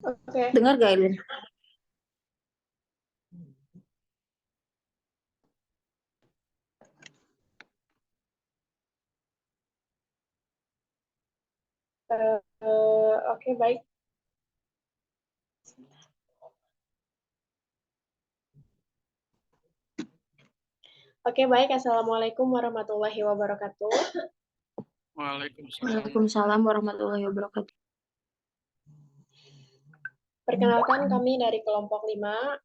Oke. Dengar gak, Elin? Oke, baik. Oke, baik. Assalamualaikum warahmatullahi wabarakatuh. Waalaikumsalam. Waalaikumsalam warahmatullahi wabarakatuh. Perkenalkan, kami dari kelompok 5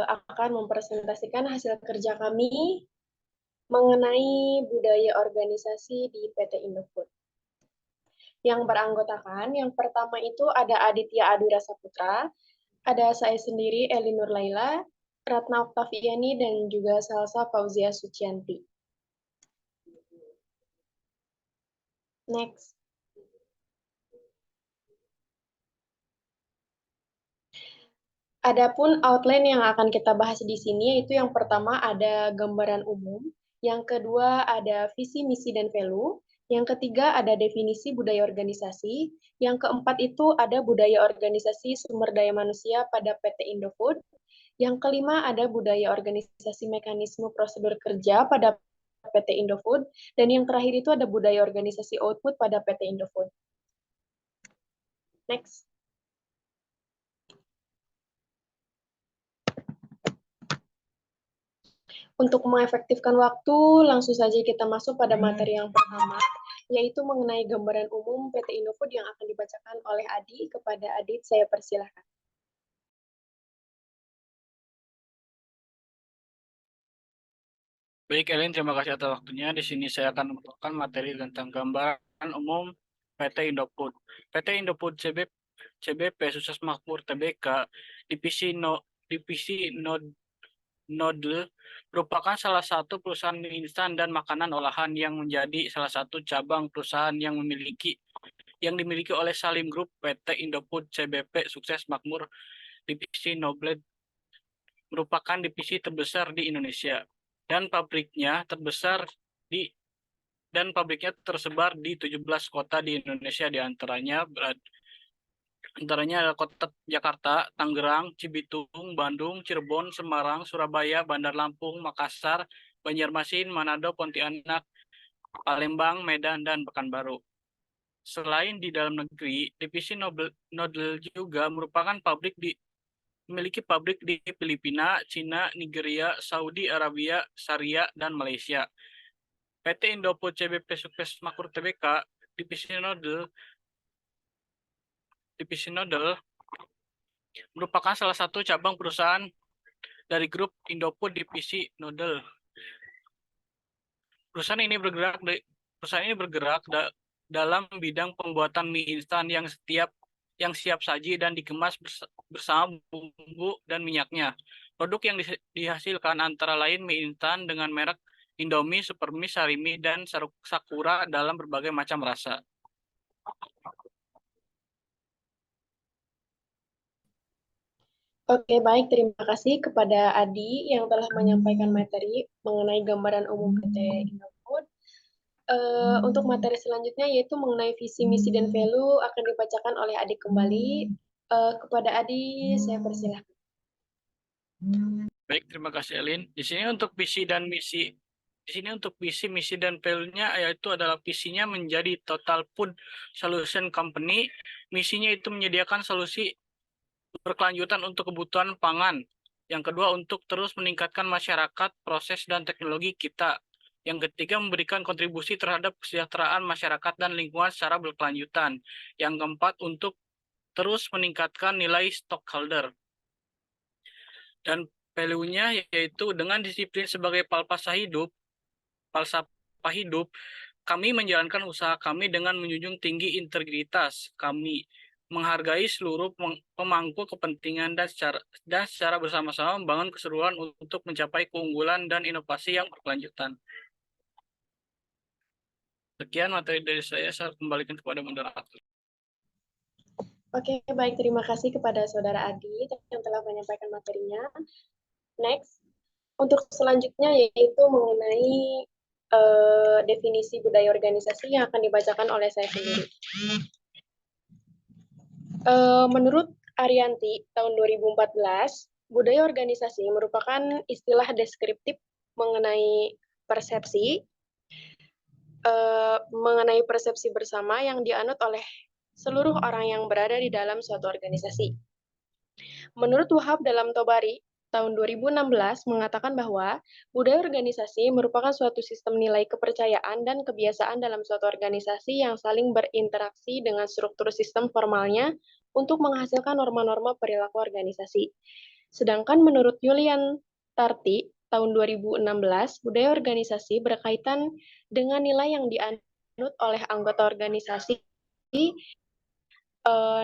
akan mempresentasikan hasil kerja kami mengenai budaya organisasi di PT Indofood. Yang beranggotakan, yang pertama itu ada Aditya Adura Saputra, ada saya sendiri, Elinur Laila, Ratna Oktaviani, dan juga Salsa Fauzia Sucianti. Next. Adapun outline yang akan kita bahas di sini yaitu yang pertama ada gambaran umum, yang kedua ada visi, misi, dan value, yang ketiga ada definisi budaya organisasi, yang keempat itu ada budaya organisasi sumber daya manusia pada PT Indofood, yang kelima ada budaya organisasi mekanisme prosedur kerja pada PT Indofood, dan yang terakhir itu ada budaya organisasi output pada PT Indofood. Next. Untuk mengefektifkan waktu, langsung saja kita masuk pada materi yang pertama, yaitu mengenai gambaran umum PT Indofood yang akan dibacakan oleh Adi. Kepada Adit, saya persilahkan. Baik, Elin, terima kasih atas waktunya. Di sini saya akan membawakan materi tentang gambaran umum PT Indofood. PT Indofood CBP Sukses Makmur Tbk divisi Nodle merupakan salah satu perusahaan mie instan dan makanan olahan yang menjadi salah satu cabang perusahaan yang dimiliki oleh Salim Group. PT Indofood CBP Sukses Makmur divisi Noble merupakan divisi terbesar di Indonesia dan pabriknya tersebar di 17 kota di Indonesia, antaranya adalah kota Jakarta, Tangerang, Cibitung, Bandung, Cirebon, Semarang, Surabaya, Bandar Lampung, Makassar, Banjarmasin, Manado, Pontianak, Palembang, Medan, dan Pekanbaru. Selain di dalam negeri, divisi Nodle juga memiliki pabrik di Filipina, Cina, Nigeria, Saudi Arabia, Syria, dan Malaysia. PT Indofood CBP Sukses Makmur Tbk divisi Nodle merupakan salah satu cabang perusahaan dari grup Indofood divisi Nodle. Perusahaan ini bergerak dalam bidang pembuatan mie instan yang siap saji dan dikemas bersama bumbu dan minyaknya. Produk yang dihasilkan antara lain mie instan dengan merek Indomie, Supermie, Sarimi, dan Sakura dalam berbagai macam rasa. Oke, baik. Terima kasih kepada Adi yang telah menyampaikan materi mengenai gambaran umum PT Indofood. Untuk materi selanjutnya yaitu mengenai visi, misi, dan value akan dibacakan oleh Adi kembali. Kepada Adi, saya persilahkan. Baik, terima kasih Elin. Di sini untuk visi, misi, dan value-nya yaitu adalah visinya menjadi Total Food Solution Company. Misinya itu menyediakan solusi berkelanjutan untuk kebutuhan pangan. Yang kedua, untuk terus meningkatkan masyarakat, proses, dan teknologi kita. Yang ketiga, memberikan kontribusi terhadap kesejahteraan masyarakat dan lingkungan secara berkelanjutan. Yang keempat, untuk terus meningkatkan nilai stockholder. Dan value-nya yaitu dengan disiplin sebagai falsafah hidup, kami menjalankan usaha kami dengan menjunjung tinggi integritas kami, menghargai seluruh pemangku kepentingan dan secara bersama-sama membangun keseluruhan untuk mencapai keunggulan dan inovasi yang berkelanjutan. Sekian materi dari saya kembalikan kepada moderator. Oke, baik. Terima kasih kepada Saudara Adi yang telah menyampaikan materinya. Next, untuk selanjutnya yaitu mengenai definisi budaya organisasi yang akan dibacakan oleh saya sendiri. Menurut Arianti, tahun 2014, budaya organisasi merupakan istilah deskriptif mengenai persepsi, mengenai persepsi bersama yang dianut oleh seluruh orang yang berada di dalam suatu organisasi. Menurut Wahab dalam Tobari, tahun 2016 mengatakan bahwa budaya organisasi merupakan suatu sistem nilai kepercayaan dan kebiasaan dalam suatu organisasi yang saling berinteraksi dengan struktur sistem formalnya untuk menghasilkan norma-norma perilaku organisasi. Sedangkan menurut Julian Tarti, tahun 2016, budaya organisasi berkaitan dengan nilai yang dianut oleh anggota organisasi.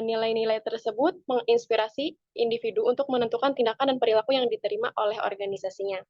Nilai-nilai tersebut menginspirasi individu untuk menentukan tindakan dan perilaku yang diterima oleh organisasinya.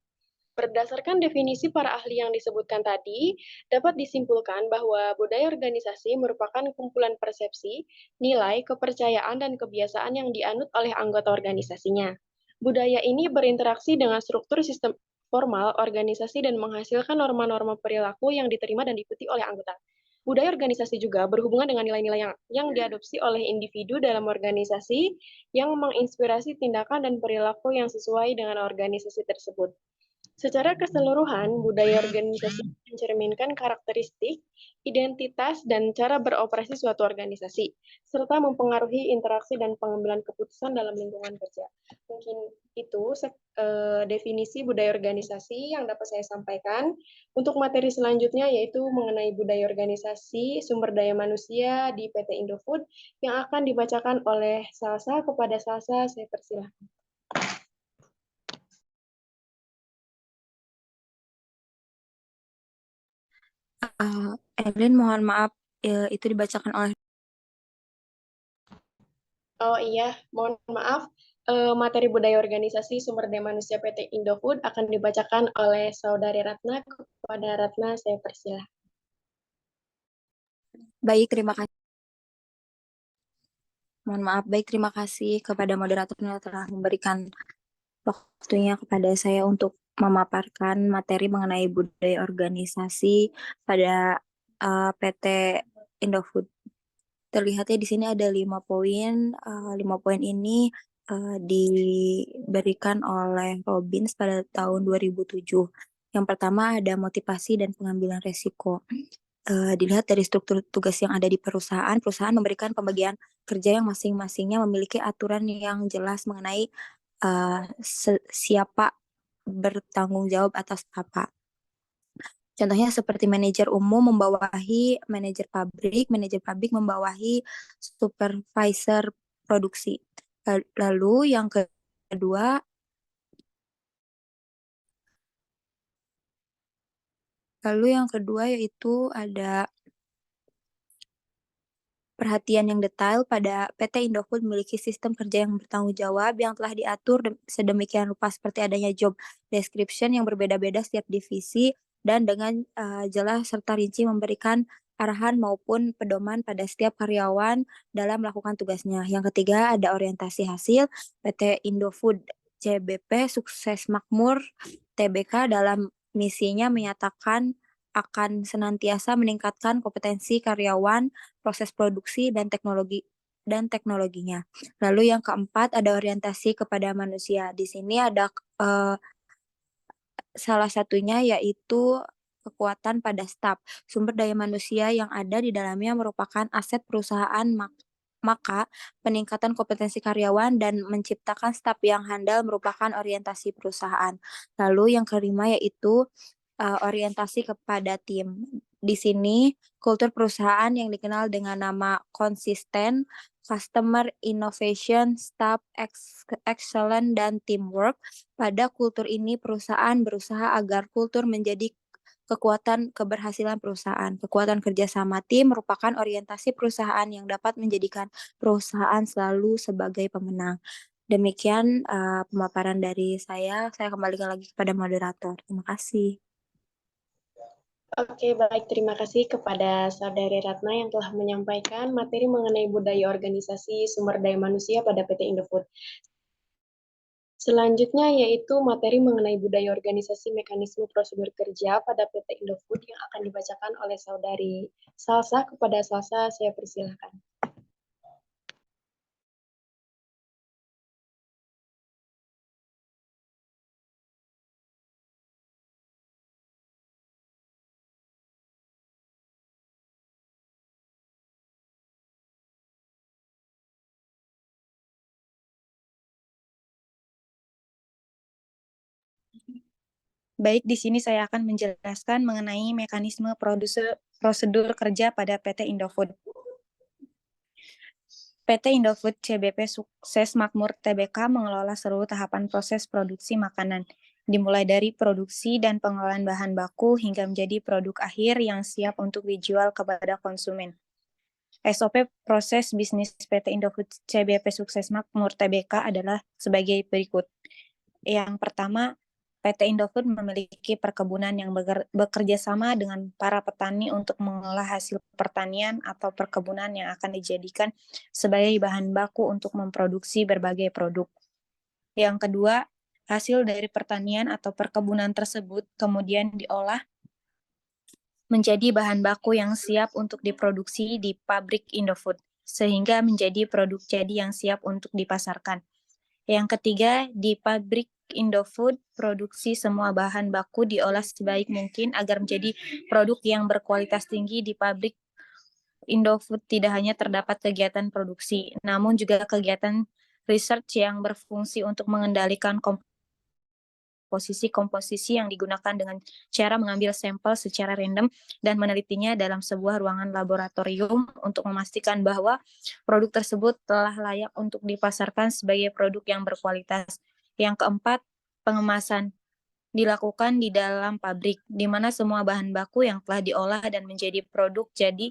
Berdasarkan definisi para ahli yang disebutkan tadi, dapat disimpulkan bahwa budaya organisasi merupakan kumpulan persepsi, nilai, kepercayaan, dan kebiasaan yang dianut oleh anggota organisasinya. Budaya ini berinteraksi dengan struktur sistem formal organisasi dan menghasilkan norma-norma perilaku yang diterima dan diikuti oleh anggota. Budaya organisasi juga berhubungan dengan nilai-nilai yang diadopsi oleh individu dalam organisasi yang menginspirasi tindakan dan perilaku yang sesuai dengan organisasi tersebut. Secara keseluruhan, budaya organisasi mencerminkan karakteristik, identitas, dan cara beroperasi suatu organisasi, serta mempengaruhi interaksi dan pengambilan keputusan dalam lingkungan kerja. Mungkin itu definisi budaya organisasi yang dapat saya sampaikan. Untuk materi selanjutnya yaitu mengenai budaya organisasi sumber daya manusia di PT Indofood yang akan dibacakan oleh Salsa. Kepada Salsa, saya persilahkan. Evelyn, mohon maaf, itu dibacakan oleh. Oh iya, mohon maaf. Materi budaya organisasi sumber daya manusia PT Indofood akan dibacakan oleh Saudari Ratna. Kepada Ratna, saya persilahkan. Baik, terima kasih. Mohon maaf, baik, terima kasih kepada moderator yang telah memberikan waktunya kepada saya untuk memaparkan materi mengenai budaya organisasi pada PT Indofood. Terlihatnya di sini ada 5 poin. 5 poin ini diberikan oleh Robbins pada tahun 2007. Yang pertama ada motivasi dan pengambilan resiko. Dilihat dari struktur tugas yang ada di perusahaan, perusahaan memberikan pembagian kerja yang masing-masingnya memiliki aturan yang jelas mengenai siapa bertanggung jawab atas apa. Contohnya seperti manajer umum membawahi manajer pabrik membawahi supervisor produksi. Lalu yang kedua yaitu ada perhatian yang detail. Pada PT Indofood memiliki sistem kerja yang bertanggung jawab yang telah diatur sedemikian rupa seperti adanya job description yang berbeda-beda setiap divisi dan dengan jelas serta rinci memberikan arahan maupun pedoman pada setiap karyawan dalam melakukan tugasnya. Yang ketiga ada orientasi hasil. PT Indofood CBP Sukses Makmur TBK dalam misinya menyatakan akan senantiasa meningkatkan kompetensi karyawan, proses produksi dan teknologinya. Lalu yang keempat ada orientasi kepada manusia. Di sini ada salah satunya yaitu kekuatan pada staf. Sumber daya manusia yang ada di dalamnya merupakan aset perusahaan, maka peningkatan kompetensi karyawan dan menciptakan staf yang handal merupakan orientasi perusahaan. Lalu yang kelima yaitu orientasi kepada tim. Di sini kultur perusahaan yang dikenal dengan nama konsisten, customer innovation, staff excellent, dan teamwork. Pada kultur ini perusahaan berusaha agar kultur menjadi kekuatan keberhasilan perusahaan. Kekuatan kerjasama tim merupakan orientasi perusahaan yang dapat menjadikan perusahaan selalu sebagai pemenang. Demikian pemaparan dari saya. Saya kembalikan lagi kepada moderator. Terima kasih. Oke, baik. Terima kasih kepada Saudari Ratna yang telah menyampaikan materi mengenai budaya organisasi sumber daya manusia pada PT Indofood. Selanjutnya yaitu materi mengenai budaya organisasi mekanisme prosedur kerja pada PT Indofood yang akan dibacakan oleh Saudari Salsa. Kepada Salsa, saya persilahkan. Baik, di sini saya akan menjelaskan mengenai mekanisme prosedur kerja pada PT Indofood. PT Indofood CBP Sukses Makmur Tbk mengelola seluruh tahapan proses produksi makanan, dimulai dari produksi dan pengolahan bahan baku hingga menjadi produk akhir yang siap untuk dijual kepada konsumen. SOP proses bisnis PT Indofood CBP Sukses Makmur Tbk adalah sebagai berikut. Yang pertama, PT Indofood memiliki perkebunan yang bekerja sama dengan para petani untuk mengolah hasil pertanian atau perkebunan yang akan dijadikan sebagai bahan baku untuk memproduksi berbagai produk. Yang kedua, hasil dari pertanian atau perkebunan tersebut kemudian diolah menjadi bahan baku yang siap untuk diproduksi di pabrik Indofood, sehingga menjadi produk jadi yang siap untuk dipasarkan. Yang ketiga, di pabrik Indofood, produksi semua bahan baku diolah sebaik mungkin agar menjadi produk yang berkualitas tinggi. Di pabrik Indofood tidak hanya terdapat kegiatan produksi, namun juga kegiatan research yang berfungsi untuk mengendalikan komposisi yang digunakan dengan cara mengambil sampel secara random dan menelitinya dalam sebuah ruangan laboratorium untuk memastikan bahwa produk tersebut telah layak untuk dipasarkan sebagai produk yang berkualitas. Yang keempat, pengemasan dilakukan di dalam pabrik, di mana semua bahan baku yang telah diolah dan menjadi produk jadi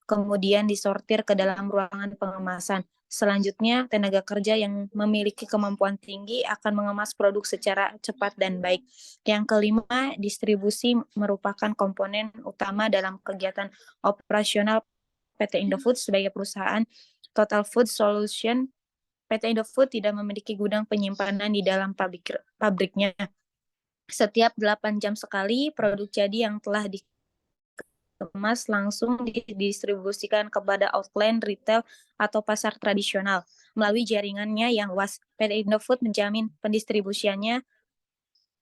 kemudian disortir ke dalam ruangan pengemasan. Selanjutnya, tenaga kerja yang memiliki kemampuan tinggi akan mengemas produk secara cepat dan baik. Yang kelima, distribusi merupakan komponen utama dalam kegiatan operasional PT Indofood sebagai perusahaan Total Food Solution. PT Indofood tidak memiliki gudang penyimpanan di dalam pabriknya. Setiap 8 jam sekali, produk jadi yang telah dikemas langsung didistribusikan kepada outlet, retail, atau pasar tradisional. Melalui jaringannya yang luas, PT Indofood menjamin pendistribusiannya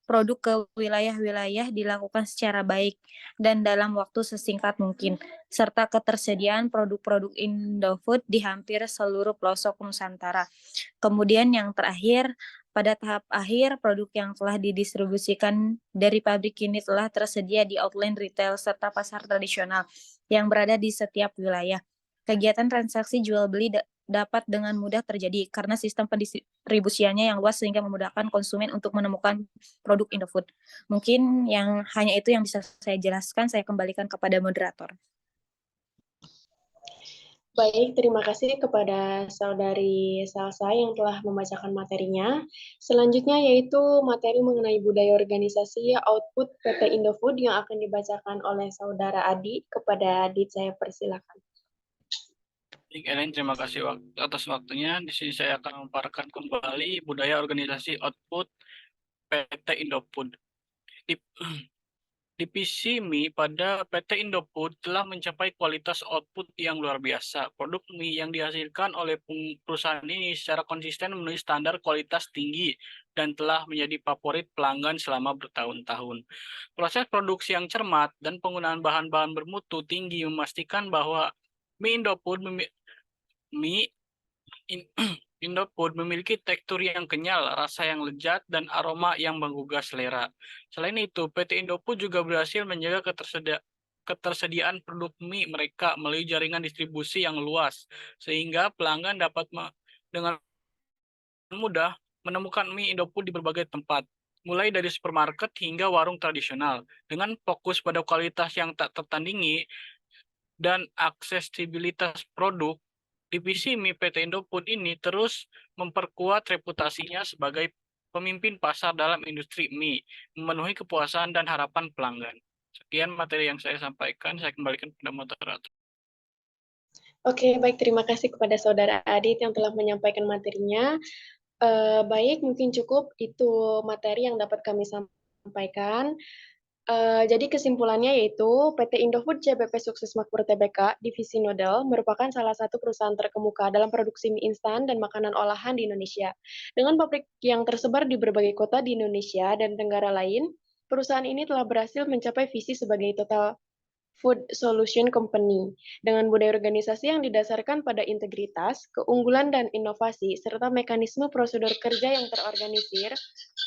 produk ke wilayah-wilayah dilakukan secara baik dan dalam waktu sesingkat mungkin, serta ketersediaan produk-produk Indofood di hampir seluruh pelosok Nusantara. Kemudian yang terakhir, pada tahap akhir, produk yang telah didistribusikan dari pabrik ini telah tersedia di outlet retail serta pasar tradisional yang berada di setiap wilayah. Kegiatan transaksi jual beli dapat dengan mudah terjadi karena sistem pendistribusiannya yang luas sehingga memudahkan konsumen untuk menemukan produk Indofood. Mungkin yang hanya itu yang bisa saya jelaskan, saya kembalikan kepada moderator. Baik, terima kasih kepada Saudari Salsa yang telah membacakan materinya. Selanjutnya yaitu materi mengenai budaya organisasi output PT Indofood yang akan dibacakan oleh Saudara Adi. Kepada Adi, saya persilakan. Baik, Ellen, terima kasih atas waktunya. Di sini saya akan memaparkan kembali budaya organisasi output PT Indofood. Divisi mie pada PT Indofood telah mencapai kualitas output yang luar biasa. Produk mie yang dihasilkan oleh perusahaan ini secara konsisten memenuhi standar kualitas tinggi dan telah menjadi favorit pelanggan selama bertahun-tahun. Proses produksi yang cermat dan penggunaan bahan-bahan bermutu tinggi memastikan bahwa mie Indofood memiliki tekstur yang kenyal, rasa yang lezat, dan aroma yang menggugah selera. Selain itu, PT Indofood juga berhasil menjaga ketersediaan produk mie mereka melalui jaringan distribusi yang luas, sehingga pelanggan dapat dengan mudah menemukan mie Indofood di berbagai tempat, mulai dari supermarket hingga warung tradisional. Dengan fokus pada kualitas yang tak tertandingi dan aksesibilitas produk, divisi mie PT Indofood ini terus memperkuat reputasinya sebagai pemimpin pasar dalam industri mie, memenuhi kepuasan dan harapan pelanggan. Sekian materi yang saya sampaikan, saya kembalikan kepada moderator. Oke, baik, terima kasih kepada Saudara Adit yang telah menyampaikan materinya. Baik, mungkin cukup itu materi yang dapat kami sampaikan. Jadi kesimpulannya yaitu PT Indofood CBP Sukses Makmur Tbk Divisi Nodel merupakan salah satu perusahaan terkemuka dalam produksi mie instan dan makanan olahan di Indonesia. Dengan pabrik yang tersebar di berbagai kota di Indonesia dan negara lain, perusahaan ini telah berhasil mencapai visi sebagai total Food Solution Company, dengan budaya organisasi yang didasarkan pada integritas, keunggulan dan inovasi, serta mekanisme prosedur kerja yang terorganisir.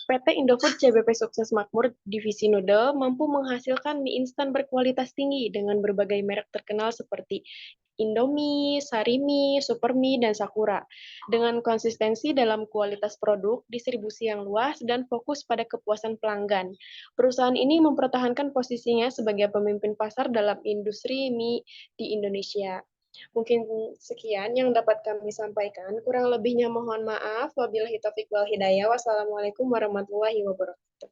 PT Indofood CBP Sukses Makmur Divisi Noodle mampu menghasilkan mie instan berkualitas tinggi dengan berbagai merek terkenal seperti Indomie, Sarimi, Supermie, dan Sakura, dengan konsistensi dalam kualitas produk, distribusi yang luas, dan fokus pada kepuasan pelanggan. Perusahaan ini mempertahankan posisinya sebagai pemimpin pasar dalam industri mie di Indonesia. Mungkin sekian yang dapat kami sampaikan. Kurang lebihnya mohon maaf. Wabillahi taufiq wal hidayah. Wassalamualaikum warahmatullahi wabarakatuh.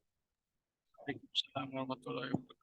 Waalaikumsalam warahmatullahi wabarakatuh.